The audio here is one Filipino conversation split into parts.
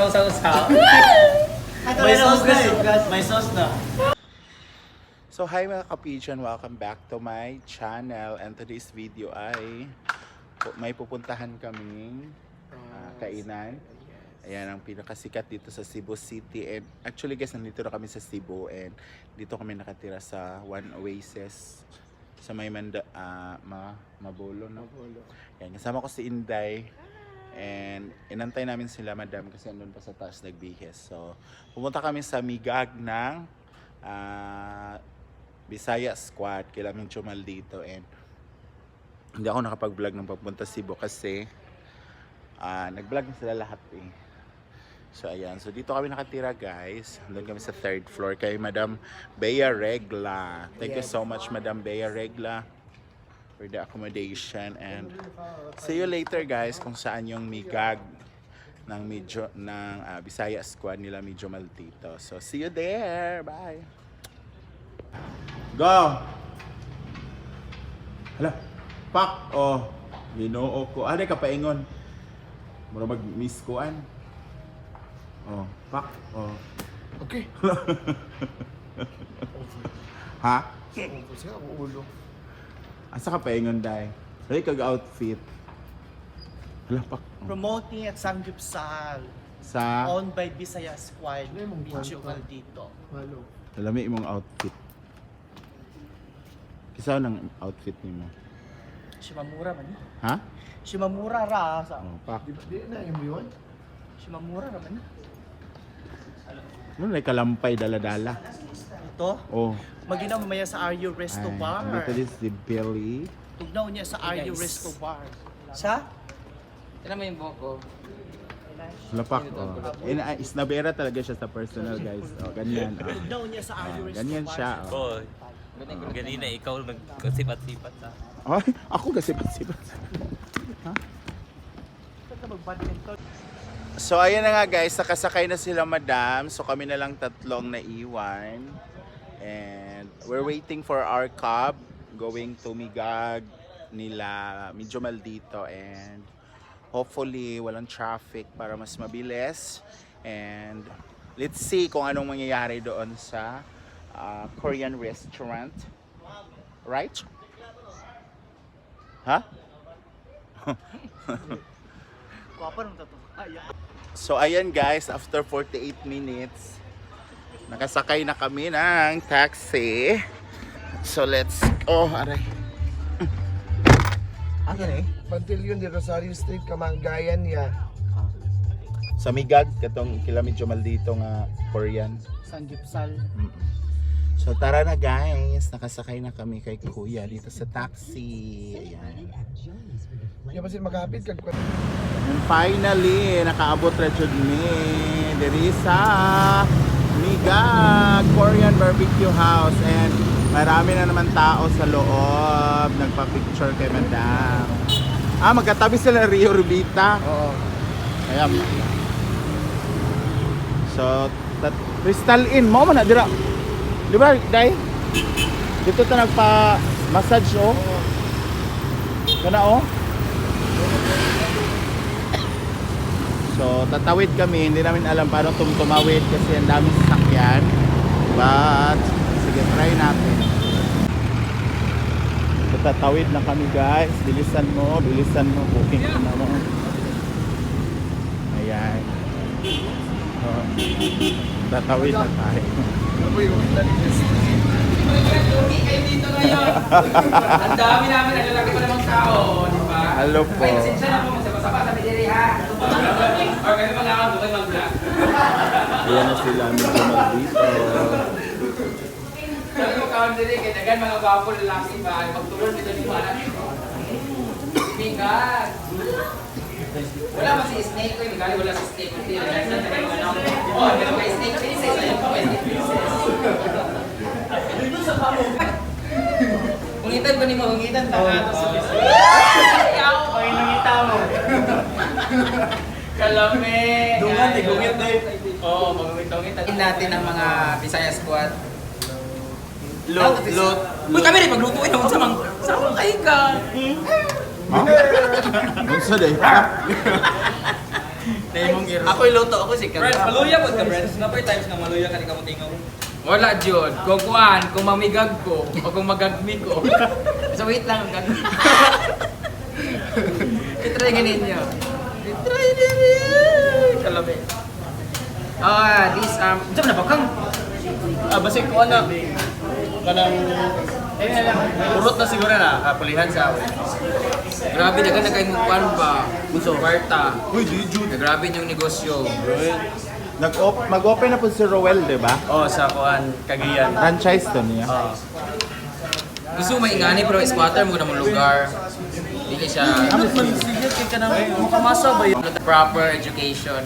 sausaw. May sauce na eh. May sauce na. So hi mga kapigeon, welcome back to my channel, and today's video ay may pupuntahan kaming kainan. Ayan ang pinakasikat dito sa Cebu City, and actually guys, nandito na kami sa Cebu, and dito kami nakatira sa One Oasis sa may Mabolo, no? Ayan, kasama ko si Inday, and inantay namin sila madam kasi andun pa sa taas nagbihis. So pumunta kami sa Migag ng Bisaya Squad, kailan yung chumal dito, and hindi ako nakapag-vlog ng papunta Cebu kasi nag-vlog na sila lahat eh. So ayan, so dito kami nakatira guys, doon kami sa 3rd floor kay Madam Bea Regla. Thank you so much Madam Bea Regla for the accommodation, and see you later guys kung saan yung Migag ng Bisaya Squad nila medyo maldito. So see you there, bye. Go! Hala, pak! Oh, ginoo ko. Ano ka paingon? Mura mag-miss koan. Oh, pak! Oh. Okay. Ha? Kasi ako ulo. Asa ka paingon, day? Dahil kag-outfit. Hala, pak! Oh. Promoting at Sanggipsal. Sa? Owned by Bisaya Squad. Ano yung Medyo kwarto? dito. Malo. Alami imong outfit. Kisa ng outfit nimo? Shimamura man. Ha? Shimamura ra. Oh, pak. Di na yung yun? Shimamura ra man. Ano na kalampay dala-dala? Ito, Oh. maginaw mamaya sa Are You Resto Bar. Dito is the belly. Tugnaw niya sa Are You guys. Resto Bar. Sa? Tignan mo yung buhok ko. Lapak. Oh. Isnabera talaga siya sa personal guys. Oh, ganyan. Oh. Tugnaw niya sa Are You Resto Ganyan Bar. siya. Oh. Boy, ganina ikaw nagkasipat-sipat sa. Ay, ako gasipat-sipat. Ha? So ayan na nga guys, nakasakay na sila madam. So kami na lang tatlong naiwan. And we're waiting for our cab going to Migag nila medyo maldito, and hopefully walang traffic para mas mabilis. And let's see kung anong mangyayari doon sa Korean restaurant. Right? Ha? Guwapa nung tato. So ayan guys, after 48 minutes, nakasakay na kami ng taxi. So let's go. Aray. Ayan eh. Pantilyon di Rosario Street, Kamanggayan niya. Sa Migag, katong kilometro maldito nga Korean. Sanggipsal. So tara na guys, nakasakay na kami kay Kuya dito sa taxi. Ayan. Kaya ba sila makapit? And finally, nakaabot na jud mi diri sa Migag Korean Barbecue House, and marami na naman tao sa loob nagpa-picture kay Madam. Magkatabi sila Rio Rubita. Oo. Ayan. So, Crystal Inn mo man na dira. Di ba, Day? Dito ta nagpa-massage oh. Kana oh. So, tatawid kami, hindi namin alam paano tumawid kasi ang daming sasakyan. But, sige, try natin. So, tatawid na kami guys. Bilisan mo, booking ko na mo. Ayan. So, tatawid na tayo. Ako yung nalinis. Kayo dito ngayon. Ang dami namin, nalalaki pa namang tao, di ba? Hello po. Ay, sinsya na po, magsapa-sapa sa bidiri ha. Or kami mga ako, bukay mag-vlog. Ayan na sila, medyo maldito. Sabi ko, country, kaya dagan mga gwapo lalaki ba, magtulon dito ni Mana. Bigat. Wala pa si Snake ko, hindi wala si Snake ko. Oh, meron kay Snake Princess. Ayun po, Snake Princess. Hungitan ko ni mo, hungitan ta nga to sa business. Ay, nangita mo. Kalame. Dungan, gungit na yun. Oo, mag-ungit-ungit. Natin ang mga Bisaya Squad. Lot. Uy, kami rin, paglutuin naman sa mga... Sa mga kaigan. Ha? Ano sa day? Ako iluto, ako si Friends, maluya po ka, friends. Napay times nga maluya ka, di ka mo tingaw. Wala, Jud. Kung kuhan, kung mamigag ko, o kung magagmi ko. So wait lang, gag... I-try nga ninyo. I-try ninyo. Kalabi. This, diyan na bakang. Basi ko na. Kanang... Purot na siguro na, pulihan sa akin. Grabe, dagan na kayong kuhan ba? Gusto. Kwarta. Uy, di Jude. Grabe yung negosyo. Mag-open na po si Roel, di ba? Oh, sa kuan, Cagayan. Franchise to niya. Gusto mo maingani pero squatter mo na mong lugar. Dili siya Ano man sige kay kanang makamasa ba yun? proper education.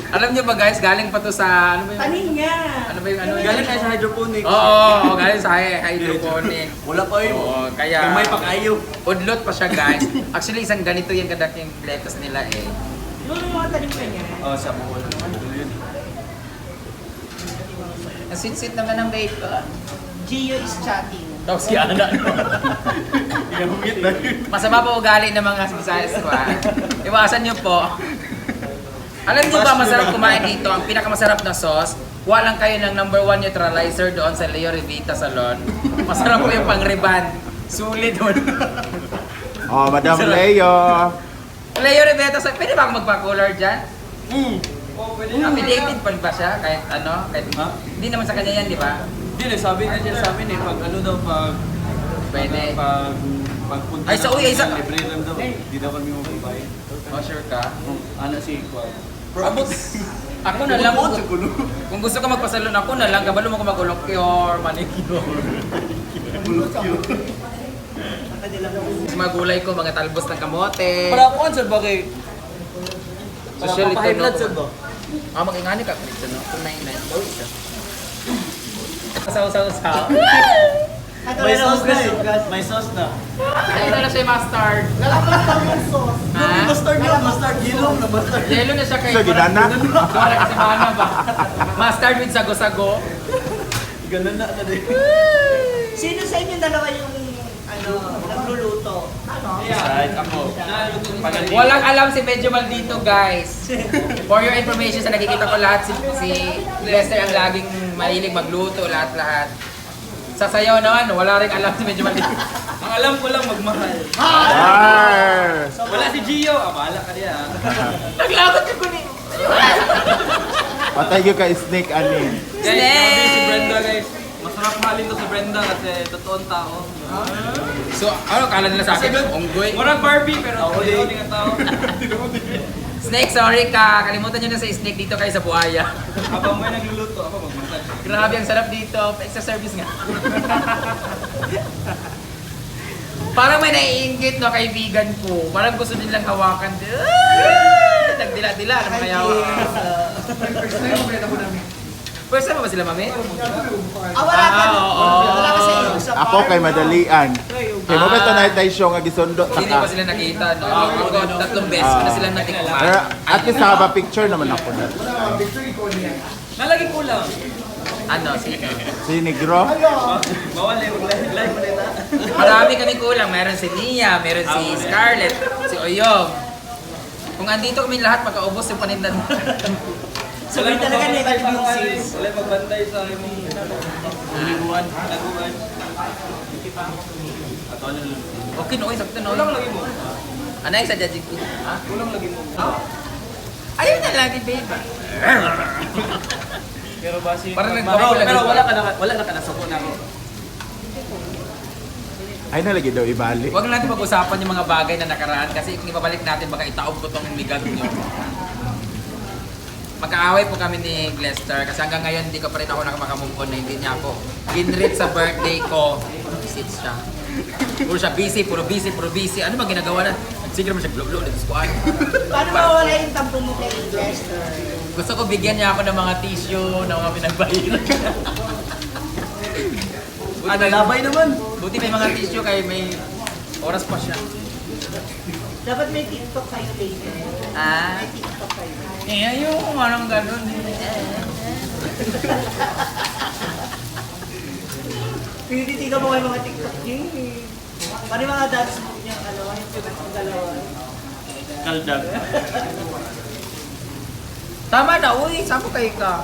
Alam niyo ba guys, galing pa to sa ano ba yung Paninga! ano ba yung ano? Galing kayo sa hydroponic. Oo, galing sa hydroponic. Wala pa yun. Oo, kaya Kung may pakayo. udlot pa siya guys. Actually, isang ganito yung kadaking lettuce nila eh. Doon yung mga tanim ka niya. Oh, sa buwan. Ang sweet-sweet naman ng date ko. Gio is chatting. Tapos si Ana. Inamungit na yun. Masama po ugali ng mga Visayas ko ha. Iwasan niyo po. Alam niyo ba masarap kumain dito? Ang pinakamasarap na sauce, kuha lang kayo ng #1 neutralizer doon sa Leo Revita Salon. Masarap po yung pang-reban. Sulit doon. Oh, Madam Leo. Leo Revita Salon, pwede ba akong magpa-color dyan? Affiliated pa ba siya? Kahit ano? Kahit, Ha? hindi naman sa kanya yan, di ba? Hindi, sabi na dyan sa amin eh, pag ano daw, Pwede. pagpunta Ay, sa uy, ay, sa- libre lang daw, hindi daw kami mababayad. Oh, sure ka? Ano si Kwan? Abot. Ako na lang. Kung gusto ka magpasalon ako na lang, kabalo mo ko mag-ulocure, manicure. Mga gulay ko, mga talbos ng kamote. Para ako sir ba kay... Social ito, Papahiblad no? sir ba? Mag-ingani ka, Chris, no? 299. Oh, isa. Saw. May sauce na eh. May sauce na. Ay, ito na siya yung mustard. Lalabas yung sauce. Ha? Mustard na, mustard. Yellow na mustard. Yelo na siya kay... So, ginana? Wala kasi mana ba? Mustard with sago-sago. Ganun na na din. Sino sa inyo dalawa yung nagluluto? Side ako. Walang alam si Medyo Maldito, guys. For your information, sa nakikita ko lahat, si Lester ang laging mahilig magluto, lahat-lahat. Sa sayaw naman, wala rin alam si Medyo Maldito. Ang alam ko lang magmahal. Arr! Wala si Gio. Bahala ka diya. Naglagot ka ko ni... Patay ka snake ani. Guys, grabe si Brenda guys. Masarap mahalin to si Brenda kasi totoong tao. So, ano kala nila sa akin? Onggoy? Murag Barbie pero totoo din ang tao. Snake, sorry ka. Kalimutan nyo na sa snake dito kayo sa buhaya. Habang may nagluluto, ako magmasal. Grabe, ang sarap dito. Extra service nga. Parang may naiingit no kaibigan ko. Parang gusto nilang hawakan. Nagdila-dila. Ano mga yawa? First time ba sila, mami? Wala ka. oo. Wala ka sa iyo. Sa Ako kay madalian. Kay mo ba ito na tayo show nga gisundo Hindi pa taka. sila nakita. No? Ako, 3 beses ko na sila natikman. Pero at least haba picture naman ako na. Nalagi ko lang. Ano, sige. Si Negro. Bawal eh, mag-live mo nita. Marami kami kulang. Meron si Nia, meron si Scarlett, si Oyong. Kung andito kami lahat, magkaubos yung panindan. Sabay talaga negative yung sales. Wala magbantay sa imong Libuan. naguan. Okay, no, sakto no. Kulang lagi mo. Ano yung sa judging ko? Ha? Kulang lagi mo. Ayaw na lagi, babe. Pero basi... Parang Pero nagbago lang. wala na ka nasuko na ako. Ay nalagi daw ibalik. Huwag natin pag-usapan yung mga bagay na nakaraan kasi kung ibabalik natin, baka itaob ko tong migag nyo. Magkaaway po kami ni Glester kasi hanggang ngayon hindi ko pa rin ako nakakamove on na hindi niya ako ginrit sa birthday ko. Visit siya. Puro siya busy, puro busy. Ano ba ginagawa na? Sige naman siya glog-glog, nagdiskuan. Paano mawala yung tampo mo kay Lester? Gusto ko bigyan niya ako ng mga tissue, ng mga pinagbahiran. Labay naman. Buti may mga tissue kaya may oras pa siya. Dapat may TikTok kayo later. Ah? May TikTok kayo. Eh, ayoko anong ganun. Pinititigan mo kayo mga TikTok niyo. Paano yung mga dance move niya? Yung pivot ng dalawa? Kaldag. Tama na, uy, saan po kayo ka?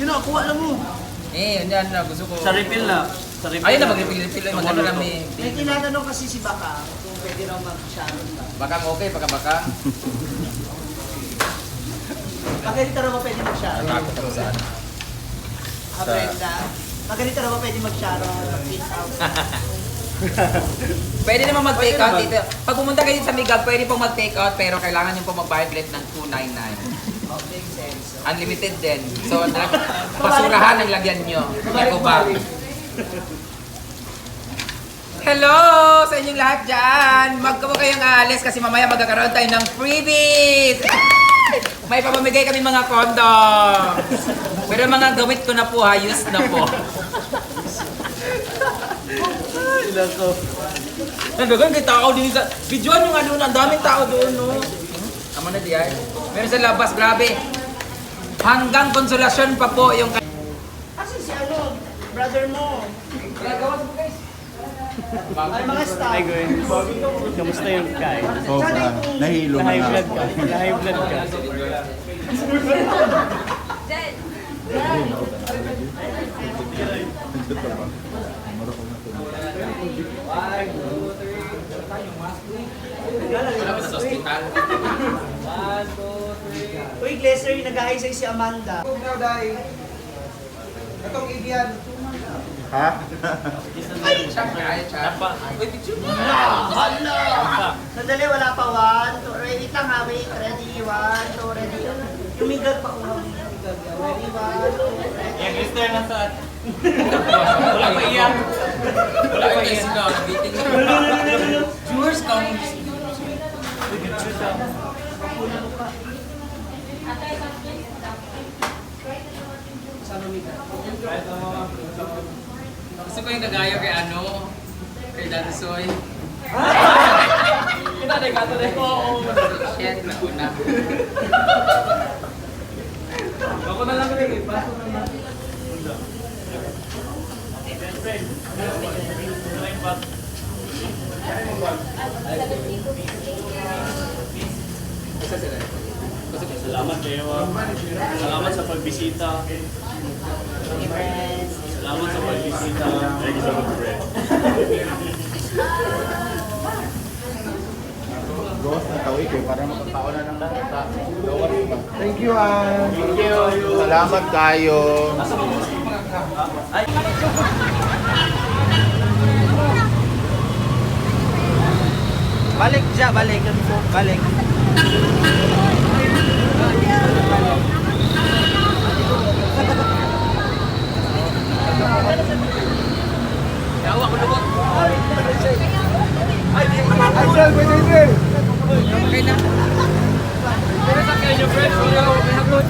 Yun na, kuha lang mo. Eh, yan na, gusto ko. Sa refill na. Sa refill. Ayun na, mag-refill, magano lang eh. May tinatanong kasi si Baka kung pwede raw mag-sharon ba. Bakang okay, baka. Maganito raw ba pwede mag-sharon? Takot ako saan. Brenda. Maganito raw ba pwede mag-sharon? Mag-print out? Pwede naman mag-take out dito. Pag pumunta kayo sa Migag, pwede pong mag-take out pero kailangan nyo po mag-buy plate ng $299. Oh, makes sense. Unlimited din. So, basurahan ang lagyan nyo. Eco bag. Hello sa inyong lahat dyan! Magkamo kayong alis kasi mamaya magkakaroon tayo ng freebies! May papamigay kami mga condoms! Pero mga gamit ko na po ha, used na po. Ilan to? Nagdagan kay tao din sa... Videoan nyo nga doon, ang daming tao doon, no? Tama na diyan. Meron sa labas, grabe. Hanggang konsolasyon pa po yung... Kasi si ano, brother mo. Ay, mga staff. Ay, Gwen. Kamusta yung kain? So, nahilo na Na-high nga. blood ka. Na-high blood ka. Wala pa sa hospital. Uy, Glacier, yung nag-ahay sa'yo si Amanda. Itong Ibian. Ha? Siyempre, ayaw siya. Uy, picture mo. Sandali, wala pa. 1, 2, ready lang ha. Wait, ready. 1, 2, ready. Tumigag pa. Ready, 1, 2, ready. Yung Esther na sa... Wala pa iyan. Wala pa iyan. Sino, nabiting na. Viewers count. Gusto ko yung kagaya kay ano, kay Daddy Soy. Kita na gato na ko. Shit, nauna. Ako na lang rin. Baso na lang. Isa sila. Salamat kayo. Salamat sa pagbisita. Salamat sa pagbisita. Thank you so much, friend. Ghost na tawid eh, para makakaon na ng lahat. Thank you, ah. Thank you. Salamat kayo. Balik siya, balik. Balik. Yawa ko lubot. Angel, wait, Angel. Okay na. Pero sa kayo, friends, we have good.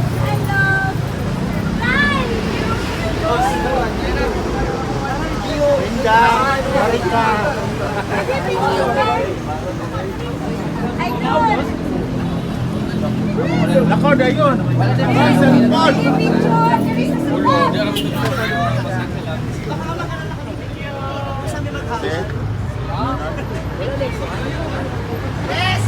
Linda, balik ka. Nako na yun. Sabi mag-house. Set. Yes!